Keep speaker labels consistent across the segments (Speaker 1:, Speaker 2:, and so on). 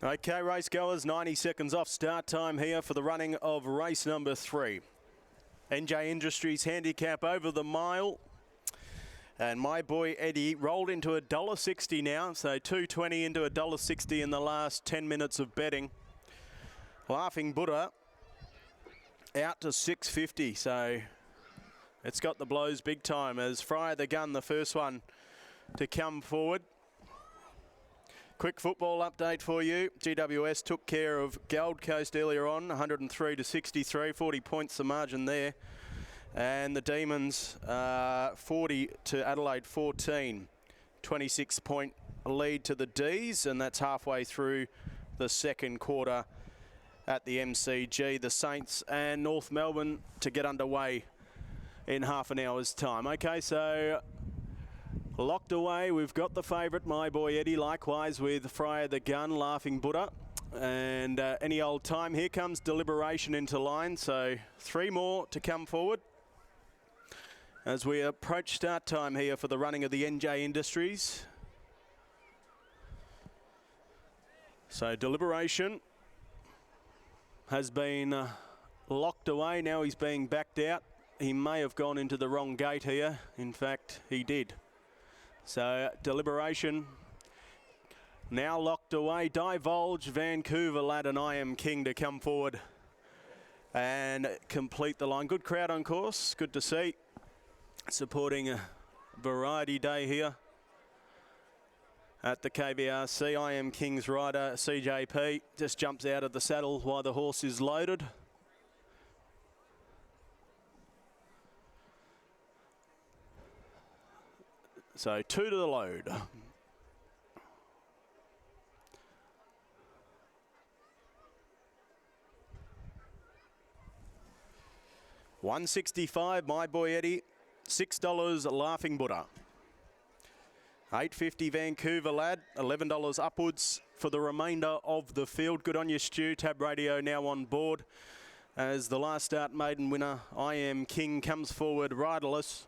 Speaker 1: Okay, race goers, 90 seconds off start time here for the running of race number 3. NJ Industries handicap over the mile. And My Boy Eddie rolled into $1.60 now, so $2.20 into $1.60 in the last 10 minutes of betting. Laughing Buddha out to $6.50, so it's got the blows big time as Fire the Gun, the first one to come forward. Quick football update for you. GWS took care of Gold Coast earlier on, 103 to 63, 40 points the margin there. And the Demons 40 to Adelaide 14, 26 point lead to the D's, and that's halfway through the second quarter at the MCG. The Saints and North Melbourne to get underway in half an hour's time. Okay, so locked away, we've got the favourite, My Boy Eddie, likewise with Fryer the Gun, Laughing Buddha. And any old time, here comes Deliberation into line, so 3 more to come forward as we approach start time here for the running of the NJ Industries. So Deliberation has been locked away, now he's being backed out. He may have gone into the wrong gate here, in fact he did. So Deliberation now locked away. Divulge, Vancouver Lad and I Am King to come forward and complete the line. Good crowd on course, good to see. Supporting a variety day here at the KBRC. I Am King's rider CJP just jumps out of the saddle while the horse is loaded. So 2 to the load. $165, My Boy Eddie. $6, Laughing Buddha. $8.50, Vancouver Lad. $11 upwards for the remainder of the field. Good on you, Stu. Tab Radio now on board as the last start maiden winner, I Am King, comes forward riderless.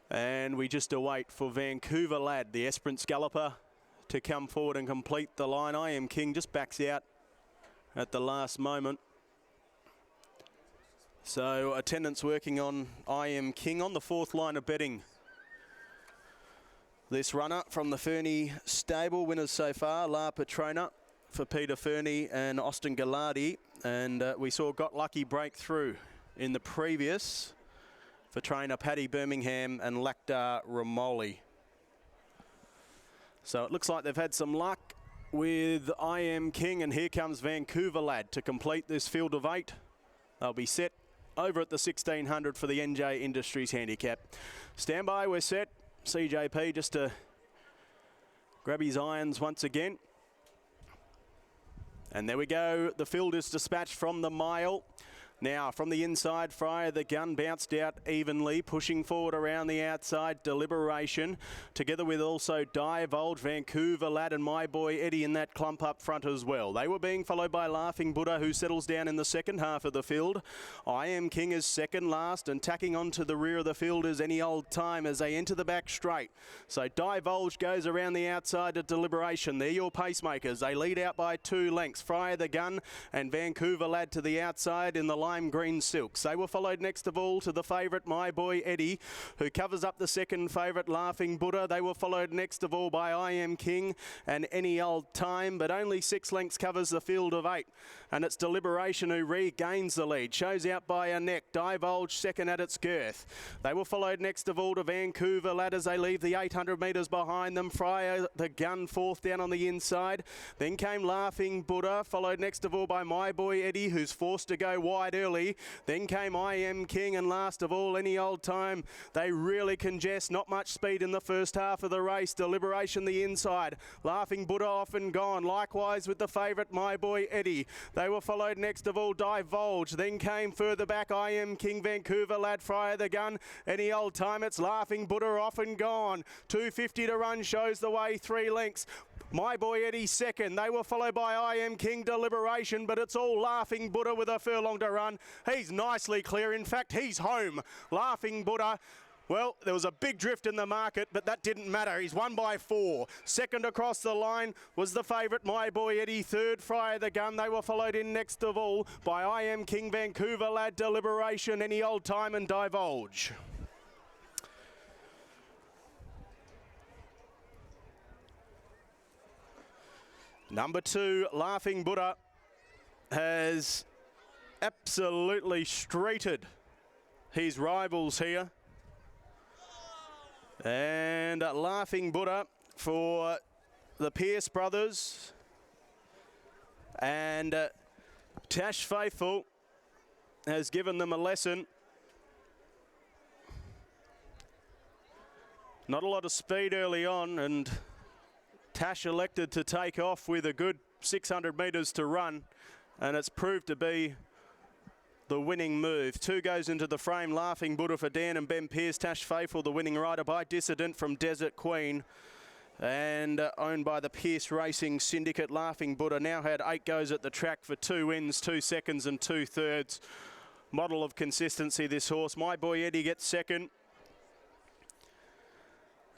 Speaker 1: And we just await for Vancouver Lad, the Esperance Galloper, to come forward and complete the line. I Am King just backs out at the last moment. So attendance working on I Am King on the 4th line of betting. This runner from the Fernie stable, winners so far, La Patrona for Peter Fernie and Austin Gallardi. And we saw Got Lucky break through in the previous for trainer Paddy Birmingham and Lactar Ramoli. So it looks like they've had some luck with I Am King, and here comes Vancouver Lad to complete this field of 8. They'll be set over at the 1600 for the NJ Industries handicap. Stand by, we're set. CJP just to grab his irons once again. And there we go, the field is dispatched from the mile. Now from the inside, Fryer the Gun bounced out evenly, pushing forward around the outside, Deliberation, together with also Divulge, Vancouver Lad and My Boy Eddie in that clump up front as well. They were being followed by Laughing Buddha, who settles down in the second half of the field. I Am King is second last, and tacking on to the rear of the field is Any Old Time as they enter the back straight. So Divulge goes around the outside of Deliberation. They're your pacemakers. They lead out by 2 lengths. Fryer the Gun and Vancouver Lad to the outside in the lime green silks. They were followed next of all to the favourite My Boy Eddie, who covers up the second favourite Laughing Buddha. They were followed next of all by I Am King and Any Old Time, but only 6 lengths covers the field of 8. And it's Deliberation who regains the lead. Shows out by a neck. Divulge second at its girth. They were followed next of all to Vancouver Lad as they leave the 800 metres behind them. Fryer the Gun 4th down on the inside. Then came Laughing Buddha, followed next of all by My Boy Eddie, who's forced to go wide early. Then came I Am King, and last of all Any Old Time. They really congest, not much speed in the first half of the race. Deliberation the inside. Laughing Buddha off and gone. Likewise with the favourite My Boy Eddie. They were followed next of all Divulge. Then came further back I Am King, Vancouver Lad, Fryer the Gun, Any Old Time. It's Laughing Buddha off and gone. 2:50 to run shows the way, 3 lengths. My Boy Eddie second. They were followed by I Am King, Deliberation, but it's all Laughing Buddha with a furlong to run. He's nicely clear. In fact, he's home. Laughing Buddha Well, there was a big drift in the market, but that didn't matter. He's won by 4. Second across the line was the favourite, My Boy Eddie. Third, Friar the Gun. They were followed in next of all by I Am King, Vancouver Lad, Deliberation, Any Old Time and Divulge. Number 2, Laughing Buddha, has absolutely streeted his rivals here. And Laughing Buddha for the Pearce brothers. And Tash Faithfull has given them a lesson. Not a lot of speed early on, and Tash elected to take off with a good 600 metres to run, and it's proved to be the winning move. 2 goes into the frame. Laughing Buddha for Dan and Ben Pearce. Tash Faithfull, the winning rider by Dissident from Desert Queen, and owned by the Pearce Racing Syndicate. Laughing Buddha now had 8 goes at the track for 2 wins, 2 seconds and 2/3. Model of consistency, this horse. My Boy Eddie gets second.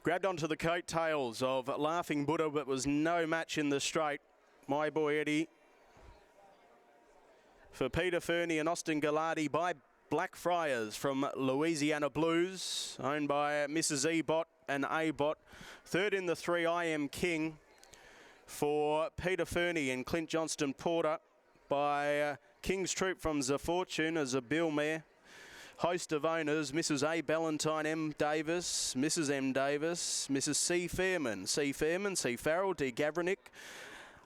Speaker 1: Grabbed onto the coattails of Laughing Buddha, but was no match in the straight. My Boy Eddie for Peter Fernie and Austin Gallardi by Blackfriars from Louisiana Blues, owned by Mrs. E-Bot and A-Bot. Third in the 3, I Am King for Peter Fernie and Clint Johnston Porter by King's Troop from Zafortune as a bill mare. Host of owners, Mrs. A. Ballantyne, M. Davis, Mrs. M. Davis, Mrs. C. Fairman, C. Farrell, D. Gavranick,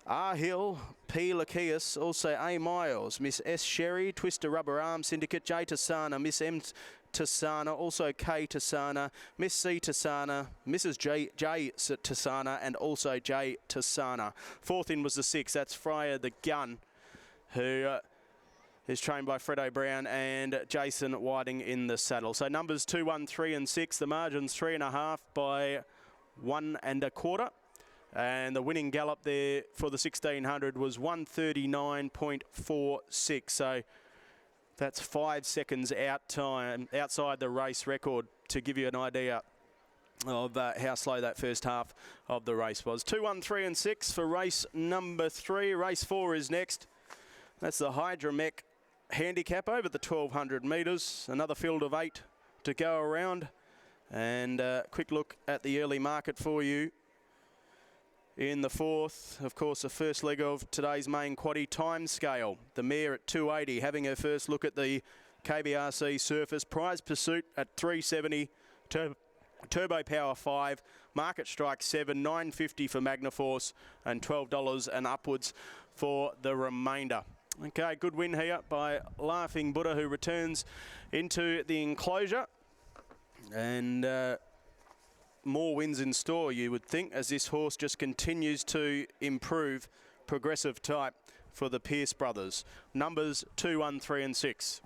Speaker 1: R. Hill, P. Lakias, also A. Miles, Miss S. Sherry, Twister Rubber Arm Syndicate, J. Tassana, Miss M. Tassana, also K. Tassana, Miss C. Tassana, Mrs. J. Tassana, and also J. Tassana. Fourth in was the 6, that's Friar the Gun, who is trained by Fredo Brown and Jason Whiting in the saddle. So numbers 2, 1, 3 and 6, the margin's 3.5 by 1 1/4. And the winning gallop there for the 1600 was 1:39.46. So that's 5 seconds outside the race record, to give you an idea of how slow that first half of the race was. 2, 1, 3 and 6 for race number 3. Race 4 is next. That's the Hydramec handicap over the 1200 metres. Another field of 8 to go around. And a quick look at the early market for you. In the 4th, of course, the first leg of today's main quaddie, Time Scale. The mare at 280, having her first look at the KBRC surface. Prize Pursuit at 370, Turbo Power 5, Market Strike 7, 950 for Magnaforce, and $12 and upwards for the remainder. Okay, good win here by Laughing Buddha, who returns into the enclosure. And more wins in store, you would think, as this horse just continues to improve, progressive type for the Pearce brothers. Numbers 2, 1, 3 and 6.